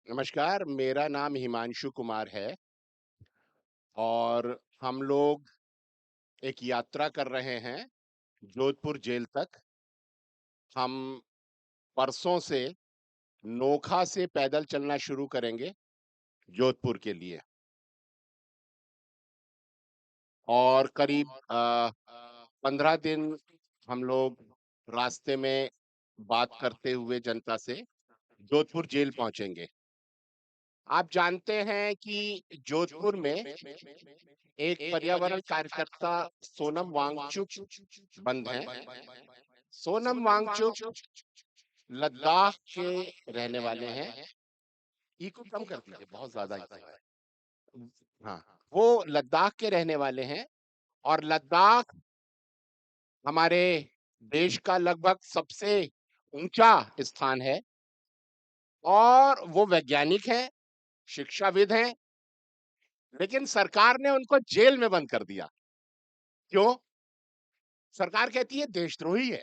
नमस्कार, मेरा नाम हिमांशु कुमार है और हम लोग एक यात्रा कर रहे हैं जोधपुर जेल तक। हम परसों से नोखा से पैदल चलना शुरू करेंगे जोधपुर के लिए और करीब 15 दिन हम लोग रास्ते में बात करते हुए जनता से जोधपुर जेल पहुंचेंगे। आप जानते हैं कि जोधपुर में एक पर्यावरण कार्यकर्ता सोनम वांगचुक बंद हैं। सोनम वांगचुक लद्दाख के रहने वाले हैं। इको कम कर दीजिए, बहुत ज्यादा इको है। हाँ, वो लद्दाख के रहने वाले हैं और लद्दाख हमारे देश का लगभग सबसे ऊंचा स्थान है और वो वैज्ञानिक हैं, शिक्षाविद हैं, लेकिन सरकार ने उनको जेल में बंद कर दिया। क्यों? सरकार कहती है देशद्रोही है।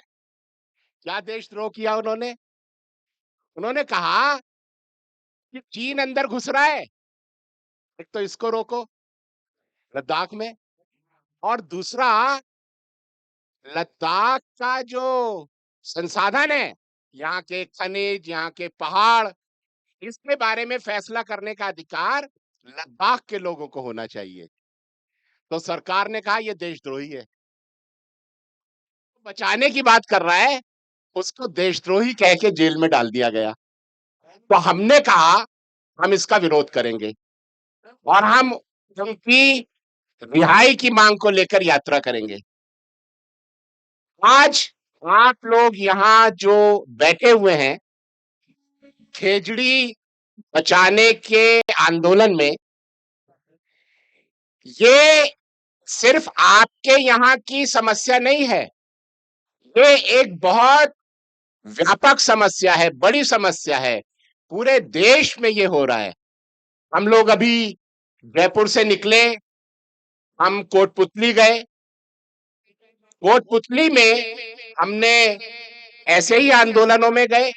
क्या देशद्रोह किया उन्होंने? उन्होंने कहा कि चीन अंदर घुस रहा है, एक तो इसको रोको लद्दाख में, और दूसरा लद्दाख का जो संसाधन है, यहाँ के खनिज, यहाँ के पहाड़, इसके बारे में फैसला करने का अधिकार लद्दाख के लोगों को होना चाहिए। तो सरकार ने कहा ये देशद्रोही है। बचाने की बात कर रहा है, उसको देशद्रोही कह के जेल में डाल दिया गया। तो हमने कहा हम इसका विरोध करेंगे और हम उनकी रिहाई की मांग को लेकर यात्रा करेंगे। आज आप लोग यहाँ जो बैठे हुए हैं, खेजड़ी बचाने के आंदोलन में, ये सिर्फ आपके यहाँ की समस्या नहीं है, ये एक बहुत व्यापक समस्या है, बड़ी समस्या है। पूरे देश में ये हो रहा है। हम लोग अभी जयपुर से निकले, हम कोटपुतली गए। कोटपुतली में हमने ऐसे ही आंदोलनों में गए,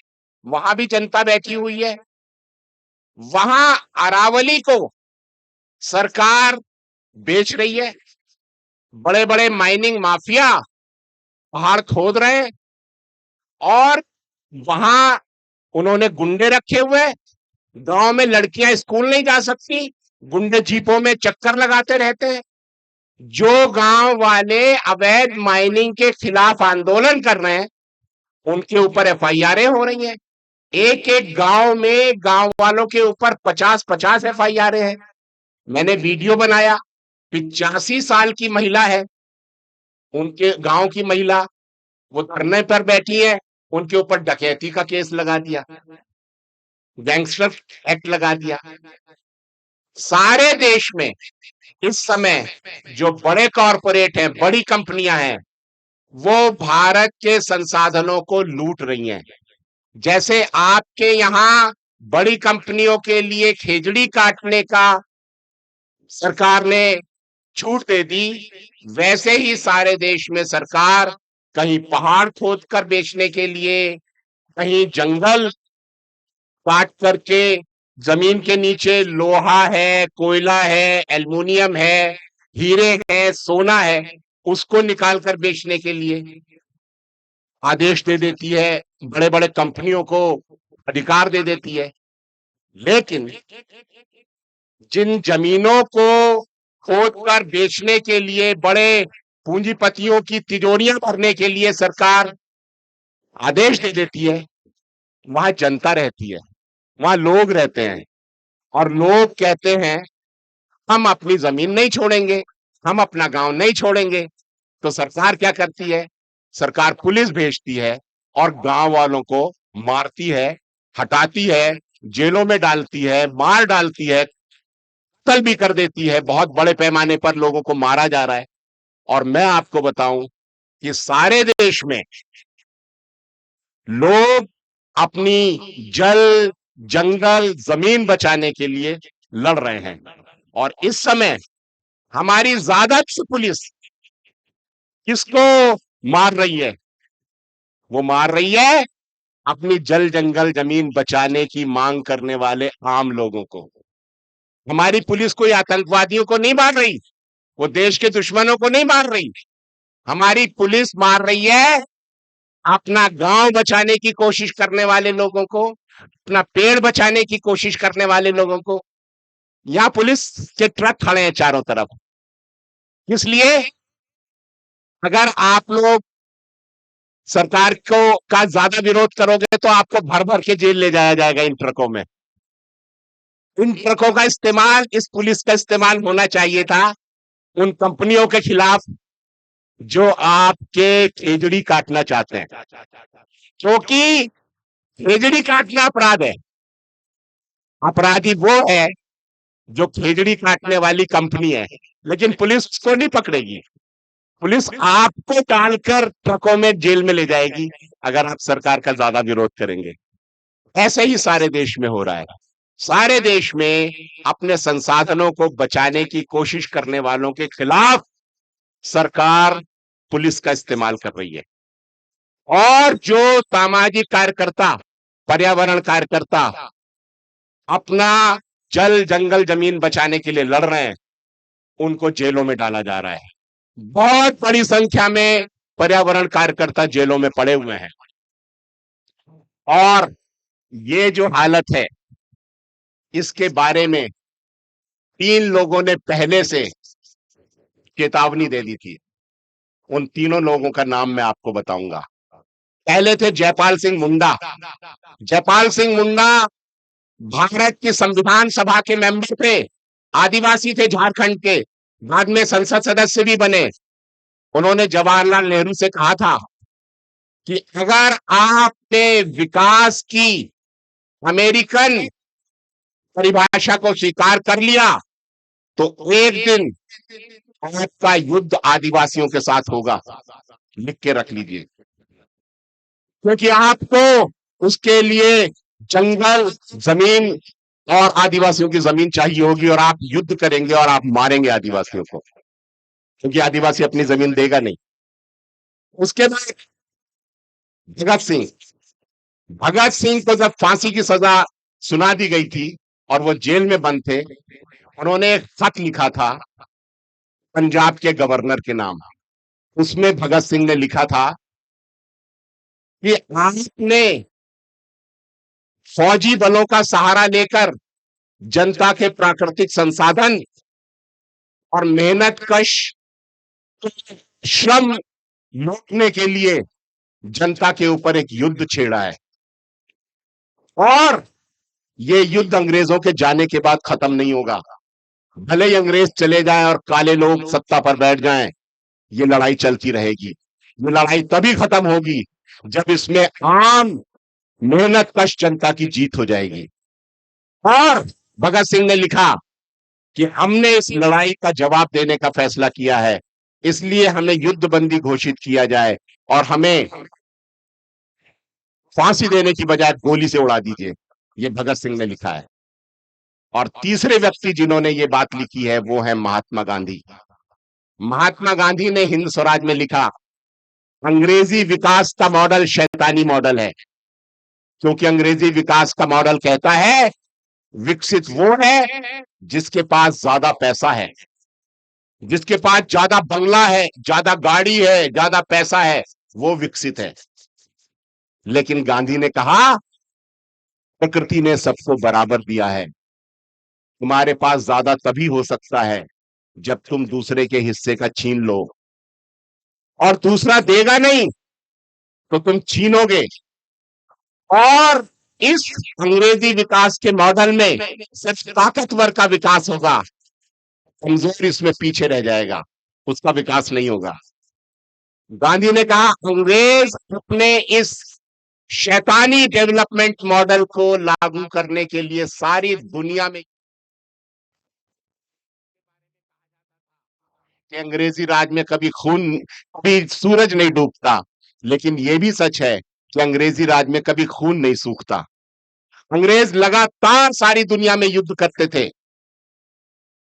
वहां भी जनता बैठी हुई है। वहां अरावली को सरकार बेच रही है। बड़े बड़े माइनिंग माफिया पहाड़ खोद रहे हैं और वहां उन्होंने गुंडे रखे हुए। गांव में लड़कियां स्कूल नहीं जा सकती, गुंडे जीपों में चक्कर लगाते रहते हैं। जो गांव वाले अवैध माइनिंग के खिलाफ आंदोलन कर रहे हैं, उनके ऊपर एफआईआर हो रही हैं। एक एक गांव में गांव वालों के ऊपर 50-50 एफआईआर हैं। मैंने वीडियो बनाया, 85 साल की महिला है, उनके गांव की महिला, वो धरने पर बैठी है, उनके ऊपर डकैती का केस लगा दिया, गैंगस्टर एक्ट लगा दिया। सारे देश में इस समय जो बड़े कॉरपोरेट हैं, बड़ी कंपनियां हैं, वो भारत के संसाधनों को लूट रही हैं। जैसे आपके यहां बड़ी कंपनियों के लिए खेजड़ी काटने का सरकार ने छूट दे दी, वैसे ही सारे देश में सरकार कहीं पहाड़ खोद कर बेचने के लिए, कहीं जंगल काट करके जमीन के नीचे लोहा है, कोयला है, एल्युमिनियम है, हीरे है, सोना है, उसको निकाल कर बेचने के लिए आदेश दे देती है, बड़े बड़े कंपनियों को अधिकार दे देती है। लेकिन जिन जमीनों को खोदकर बेचने के लिए, बड़े पूंजीपतियों की तिजोरियां भरने के लिए सरकार आदेश दे देती है, वहां जनता रहती है, वहां लोग रहते हैं और लोग कहते हैं हम अपनी जमीन नहीं छोड़ेंगे, हम अपना गांव नहीं छोड़ेंगे। तो सरकार क्या करती है? सरकार पुलिस भेजती है और गांव वालों को मारती है, हटाती है, जेलों में डालती है, मार डालती है, कत्ल भी कर देती है। बहुत बड़े पैमाने पर लोगों को मारा जा रहा है। और मैं आपको बताऊं कि सारे देश में लोग अपनी जल, जंगल, जमीन बचाने के लिए लड़ रहे हैं। और इस समय हमारी ज्यादातर पुलिस किसको मार रही है? वो मार रही है अपनी जल जंगल जमीन बचाने की मांग करने वाले आम लोगों को। हमारी पुलिस कोई आतंकवादियों को नहीं मार रही, वो देश के दुश्मनों को नहीं मार रही। हमारी पुलिस मार रही है अपना गांव बचाने की कोशिश करने वाले लोगों को, अपना पेड़ बचाने की कोशिश करने वाले लोगों को। यहां पुलिस के ट्रक खड़े हैं चारों तरफ। इसलिए अगर आप लोग सरकार को का ज्यादा विरोध करोगे तो आपको भर भर के जेल ले जाया जाएगा इन ट्रकों में। इन ट्रकों का इस्तेमाल, इस पुलिस का इस्तेमाल होना चाहिए था उन कंपनियों के खिलाफ जो आपके खेजड़ी काटना चाहते हैं, क्योंकि खेजड़ी काटना अपराध है। अपराधी वो है जो खेजड़ी काटने वाली कंपनी है, लेकिन पुलिस उसको नहीं पकड़ेगी। पुलिस आपको डालकर ट्रकों में जेल में ले जाएगी अगर आप सरकार का ज्यादा विरोध करेंगे। ऐसे ही सारे देश में हो रहा है। सारे देश में अपने संसाधनों को बचाने की कोशिश करने वालों के खिलाफ सरकार पुलिस का इस्तेमाल कर रही है। और जो सामाजिक कार्यकर्ता, पर्यावरण कार्यकर्ता अपना जल जंगल जमीन बचाने के लिए लड़ रहे हैं, उनको जेलों में डाला जा रहा है। बहुत बड़ी संख्या में पर्यावरण कार्यकर्ता जेलों में पड़े हुए हैं। और ये जो हालत है, इसके बारे में 3 लोगों ने पहले से चेतावनी दे दी थी। उन तीनों लोगों का नाम मैं आपको बताऊंगा। पहले थे जयपाल सिंह मुंडा। जयपाल सिंह मुंडा भारत की संविधान सभा के मेंबर थे, आदिवासी थे झारखंड के, बाद में संसद सदस्य भी बने। उन्होंने जवाहरलाल नेहरू से कहा था कि अगर आपने विकास की अमेरिकन परिभाषा को स्वीकार कर लिया तो एक दिन आपका युद्ध आदिवासियों के साथ होगा, लिख के रख लीजिए। क्योंकि आपको उसके लिए जंगल, जमीन और आदिवासियों की जमीन चाहिए होगी, और आप युद्ध करेंगे और आप मारेंगे आदिवासियों को, क्योंकि आदिवासी अपनी जमीन देगा नहीं। उसके बाद भगत सिंह। भगत सिंह को जब फांसी की सजा सुना दी गई थी और वो जेल में बंद थे, उन्होंने एक खत लिखा था पंजाब के गवर्नर के नाम। उसमें भगत सिंह ने लिखा था कि आपने फौजी बलों का सहारा लेकर जनता के प्राकृतिक संसाधन और मेहनत कश श्रम लूटने के लिए जनता के ऊपर एक युद्ध छेड़ा है, और ये युद्ध अंग्रेजों के जाने के बाद खत्म नहीं होगा। भले ही अंग्रेज चले जाएं और काले लोग सत्ता पर बैठ जाएं, ये लड़ाई चलती रहेगी। ये लड़ाई तभी खत्म होगी जब इसमें आम मेहनत कश जनता की जीत हो जाएगी। और भगत सिंह ने लिखा कि हमने इस लड़ाई का जवाब देने का फैसला किया है, इसलिए हमें युद्धबंदी घोषित किया जाए और हमें फांसी देने की बजाय गोली से उड़ा दीजिए। ये भगत सिंह ने लिखा है। और तीसरे व्यक्ति जिन्होंने ये बात लिखी है वो है महात्मा गांधी। महात्मा गांधी ने हिंद स्वराज में लिखा, अंग्रेजी विकास का मॉडल शैतानी मॉडल है, क्योंकि अंग्रेजी विकास का मॉडल कहता है विकसित वो है जिसके पास ज्यादा पैसा है, जिसके पास ज्यादा बंगला है, ज्यादा गाड़ी है, ज्यादा पैसा है, वो विकसित है। लेकिन गांधी ने कहा प्रकृति ने सबको बराबर दिया है, तुम्हारे पास ज्यादा तभी हो सकता है जब तुम दूसरे के हिस्से का छीन लो, और दूसरा देगा नहीं तो तुम छीनोगे। और इस अंग्रेजी विकास के मॉडल में सिर्फ ताकतवर का विकास होगा, कमजोर इसमें पीछे रह जाएगा, उसका विकास नहीं होगा। गांधी ने कहा अंग्रेज अपने इस शैतानी डेवलपमेंट मॉडल को लागू करने के लिए सारी दुनिया में, कि अंग्रेजी राज में कभी सूरज नहीं डूबता, लेकिन यह भी सच है कि अंग्रेजी राज में कभी खून नहीं सूखता। अंग्रेज लगातार सारी दुनिया में युद्ध करते थे।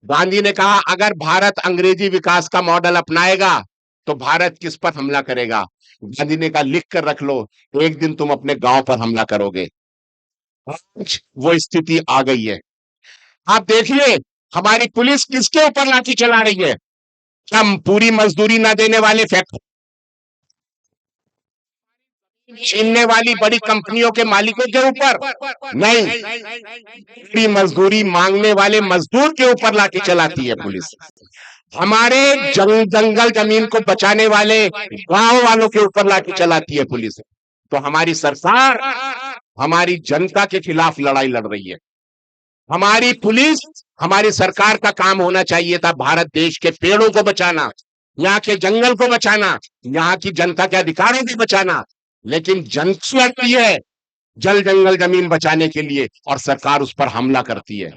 गांधी ने कहा अगर भारत अंग्रेजी विकास का मॉडल अपनाएगा तो भारत किस पर हमला करेगा? गांधी ने कहा लिख कर रख लो, एक दिन तुम अपने गांव पर हमला करोगे। आज वो स्थिति आ गई है। आप देखिए हमारी पुलिस किसके ऊपर लाठी चला रही है? क्या पूरी मजदूरी ना देने वाले फैक्ट्री छीनने वाली बड़ी कंपनियों के मालिकों के ऊपर? नहीं, पूरी मजदूरी मांगने वाले मजदूर के ऊपर लाठी चलाती है पुलिस। हमारे जंगल जमीन को बचाने वाले गांव वालों के ऊपर लाठी चलाती है पुलिस। तो हमारी सरकार हमारी जनता के खिलाफ लड़ाई लड़ रही है। हमारी पुलिस, हमारी सरकार का काम होना चाहिए था भारत देश के पेड़ों को बचाना, यहाँ के जंगल को बचाना, यहाँ की जनता के अधिकारों को बचाना। लेकिन जनता लड़ती है जल जंगल जमीन बचाने के लिए और सरकार उस पर हमला करती है।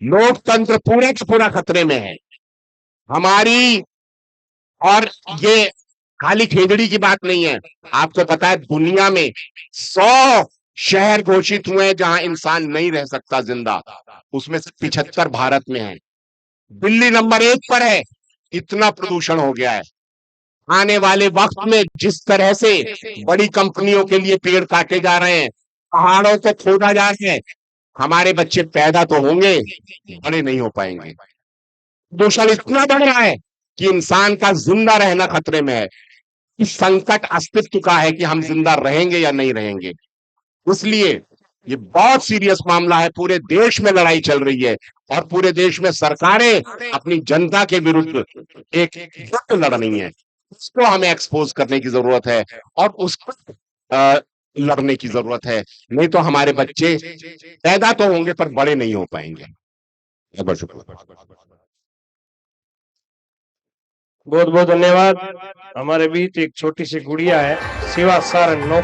लोकतंत्र पूरे के पूरा खतरे में है हमारी। और ये खाली खेजड़ी की बात नहीं है। आपको पता है दुनिया में 100 शहर घोषित हुए हैं जहां इंसान नहीं रह सकता जिंदा, उसमें से 75 भारत में है। दिल्ली नंबर 1 पर है। इतना प्रदूषण हो गया है। आने वाले वक्त में जिस तरह से बड़ी कंपनियों के लिए पेड़ काटे जा रहे हैं, पहाड़ों को खोदा जा रहा है, हमारे बच्चे पैदा तो होंगे, बड़े नहीं हो पाएंगे। प्रदूषण इतना बढ़ रहा है कि इंसान का जिंदा रहना खतरे में है। इस संकट अस्तित्व का है कि हम जिंदा रहेंगे या नहीं रहेंगे। इसलिए ये बहुत सीरियस मामला है। पूरे देश में लड़ाई चल रही है और पूरे देश में सरकारें अपनी जनता के विरुद्ध एक युद्ध लड़ रही हैं। उसको हमें एक्सपोज करने की जरूरत है और उसको लड़ने की जरूरत है। नहीं तो हमारे बच्चे पैदा तो होंगे पर बड़े नहीं हो पाएंगे। बहुत शुक्रिया। बहुत बहुत धन्यवाद। हमारे बीच एक छोटी सी गुड़िया है, शिवा सारण, 9